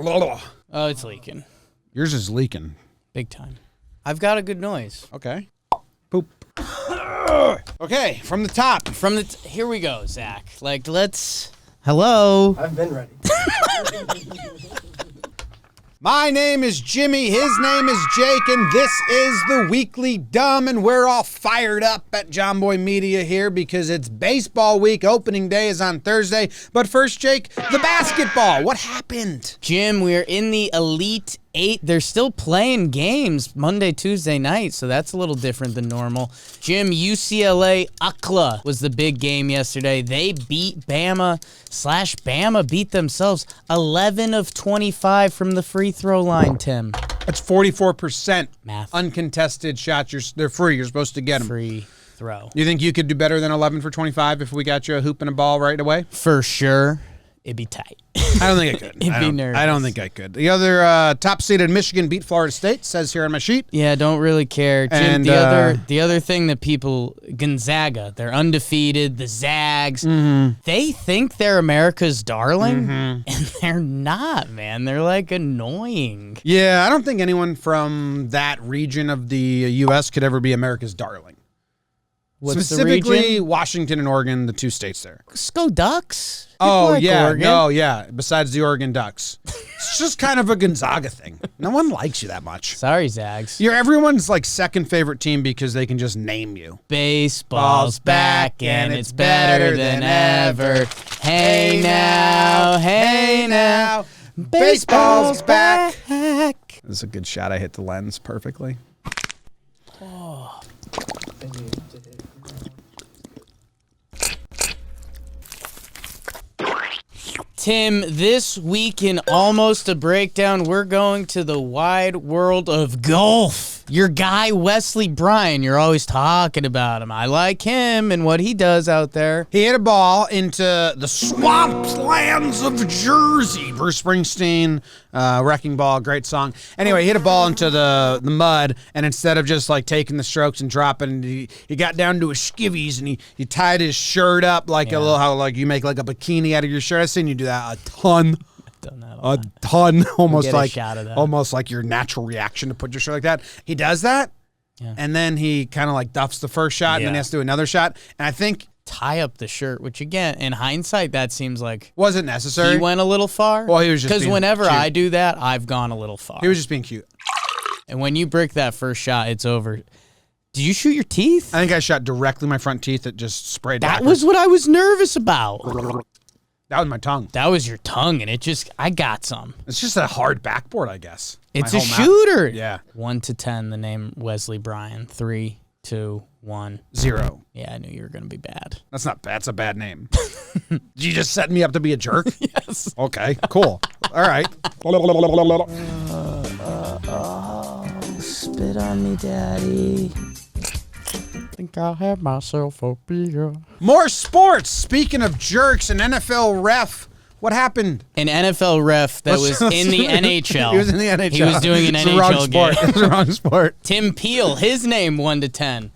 Oh, it's leaking. Yours is leaking. Big time. I've got a good noise. Okay. Poop. Okay, from the top. Here we go, Zach. Like, let's... Hello? I've been ready. My name is Jimmy, his name is Jake, and this is the Weekly Dumb, and we're all fired up at Jomboy Media here because it's baseball week. Opening day is on Thursday. But first, Jake, the basketball. What happened? Jim, we're in the Elite Eight. They're still playing games Monday, Tuesday night, so that's a little different than normal. Jim, UCLA UCLA was the big game yesterday. They beat Bama beat themselves 11 of 25 from the free throw line, Tim. That's 44% Math. Uncontested shots. They're free. You're supposed to get them. Free throw. You think you could do better than 11 for 25 if we got you a hoop and a ball right away? For sure. It'd be tight. I don't think I could. It'd be nervous. I don't think I could. The other top-seeded Michigan beat Florida State, says here on my sheet. Yeah, don't really care. Jim, And, the other thing that Gonzaga, they're undefeated, the Zags, they think they're America's darling, and they're not, man. They're, like, annoying. Yeah, I don't think anyone from that region of the U.S. could ever be America's darling. What's Specifically, the region? Washington and Oregon, the two states there. Let's go Ducks. People Oh, like yeah. Oregon. No, yeah. Besides the Oregon Ducks. It's just kind of a Gonzaga thing. No one likes you that much. Sorry, Zags. You're everyone's, like, second favorite team because they can just name you. Baseball's back and it's better than ever. Hey now, baseball's back. This is a good shot. I hit the lens perfectly. Tim, this week in Almost a Breakdown, we're going to the wide world of golf. Your guy, Wesley Bryan, you're always talking about him. I like him and what he does out there. He hit a ball into the swamplands of Jersey. Bruce Springsteen, Wrecking Ball, great song. Anyway, he hit a ball into the mud, and instead of just like taking the strokes and dropping, he got down to his skivvies and he tied his shirt up like a little, how like you make like a bikini out of your shirt. I've seen you do that a ton. Done that A ton, almost Get a like shot of that. almost like your natural reaction to put your shirt like that. He does that, and then he kind of like duffs the first shot, and then he has to do another shot. And I think tie up the shirt, which again, in hindsight, that seems like wasn't necessary. he went a little far. Well, he was just because being whenever cute. I do that, I've gone a little far. He was just being cute. And when you brick that first shot, it's over. Did you shoot your teeth? I think I shot directly my front teeth. That just sprayed. That backwards. was what I was nervous about. That was my tongue. That was your tongue, and I got some. It's just a hard backboard, I guess. It's My a whole mouth. shooter. Yeah. 1 to 10, the name Wesley Bryan. 3, 2, 1. 0. Yeah, I knew you were going to be bad. That's not bad. That's a bad name. Did you just set me up to be a jerk? Yes. Okay, cool. All right. Spit on me, Daddy. Think I'll have myself a beer. More sports. Speaking of jerks, an NFL ref. What happened? An NFL ref that was in the NHL. He was in the NHL. He was doing an It's the wrong NHL sport. game. It's the wrong sport. Tim Peel, his name 1 to 10.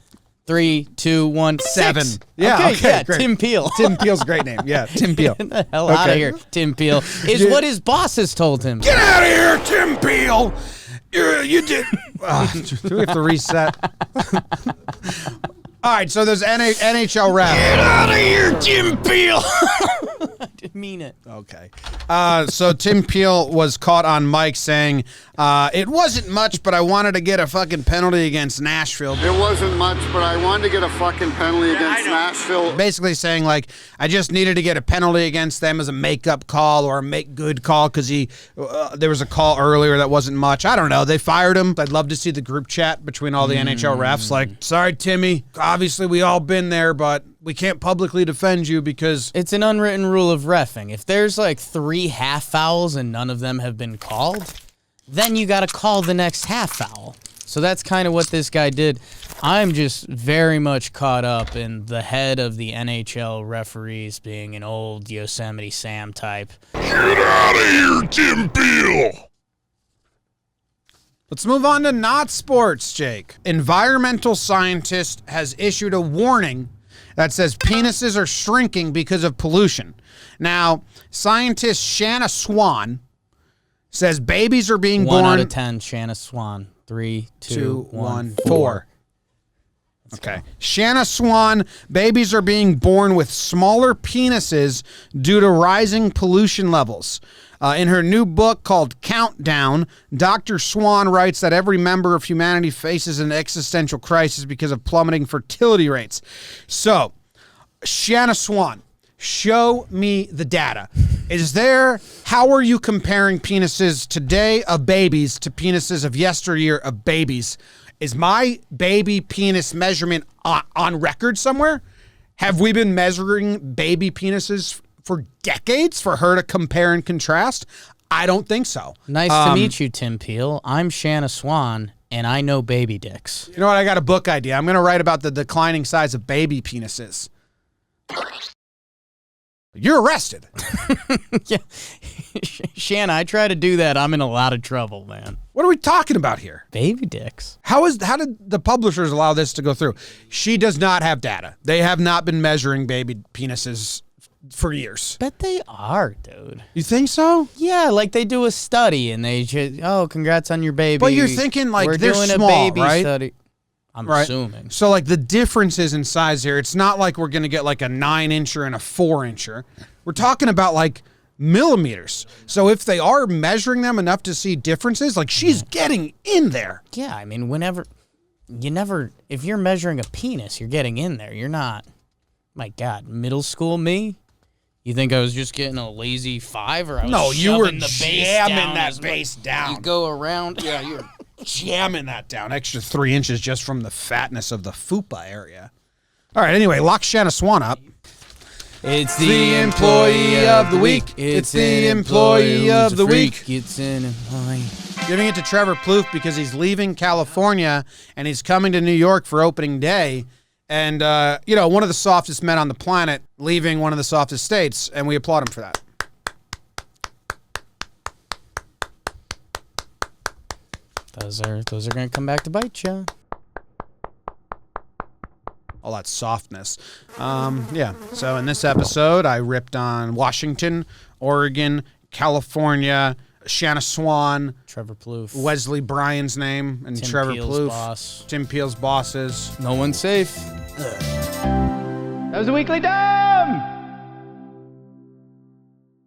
3, 2, 1, 7. 6. Yeah, okay, great. Tim Peel. Tim Peel's a great name. Yeah, Tim Peel. Get the hell out of here, Tim Peel. Is what his bosses told him. Get out of here, Tim Peel. You did. Do we have to reset? All right, so there's NHL ref. Get out of here, Tim Peel. I didn't mean it. Okay. So Tim Peel was caught on mic saying, it wasn't much, but I wanted to get a fucking penalty against Nashville. It wasn't much, but I wanted to get a fucking penalty against Nashville. Basically saying, like, I just needed to get a penalty against them as a make-up call or a make-good call because there was a call earlier that wasn't much. I don't know. They fired him. I'd love to see the group chat between all the NHL refs. Like, sorry, Timmy. Obviously, we all been there, but we can't publicly defend you because... It's an unwritten rule of reffing. If there's like 3 half fouls and none of them have been called, then you got to call the next half foul. So that's kind of what this guy did. I'm just very much caught up in the head of the NHL referees being an old Yosemite Sam type. Get out of here, Tim Peel! Let's move on to not sports, Jake. Environmental scientist has issued a warning that says penises are shrinking because of pollution. Now, scientist Shanna Swan Says babies are being 1 born. out of 10, Shanna Swan. 3, 2, 1, 4. Okay. Shanna Swan, babies are being born with smaller penises due to rising pollution levels. In her new book called Countdown, Dr. Swan writes that every member of humanity faces an existential crisis because of plummeting fertility rates. So, Shanna Swan, show me the data. How are you comparing penises today of babies to penises of yesteryear of babies? Is my baby penis measurement on record somewhere? Have we been measuring baby penises for decades for her to compare and contrast? I don't think so. Nice to meet you, Tim Peel. I'm Shanna Swan, and I know baby dicks. You know what? I got a book idea. I'm going to write about the declining size of baby penises. You're arrested. Yeah. Shanna, I try to do that. I'm in a lot of trouble, man. What are we talking about here? Baby dicks. How did the publishers allow this to go through? She does not have data. They have not been measuring baby penises for years. Bet they are, dude. You think so? Yeah, like they do a study and they just, congrats on your baby. But you're thinking like we're they're doing small, a baby right? study. I'm assuming. So like the differences in size here, it's not like we're going to get like a 9-incher and a 4-incher. We're talking about like millimeters. So if they are measuring them enough to see differences, like she's getting in there. Yeah, I mean, if you're measuring a penis, you're getting in there. You're not, my God, middle school me? You think I was just getting a lazy 5 or I was you were shoving the base jamming down that base down. You go around. Yeah, you're jamming that down. Extra 3 inches just from the fatness of the fupa area. All right, anyway, lock Shanna Swan up. It's the employee of the week. It's the employee of the week. It's an employee. Giving it to Trevor Plouffe because he's leaving California and he's coming to New York for opening day. And, one of the softest men on the planet leaving one of the softest states, and we applaud him for that. Those are going to come back to bite you. All that softness. So in this episode, I ripped on Washington, Oregon, California, Shanna Swan, Trevor Plouffe, Wesley Bryan's name, and Tim Trevor Peel's Plouffe. boss. Tim Peel's bosses. No one's safe. That was a weekly day.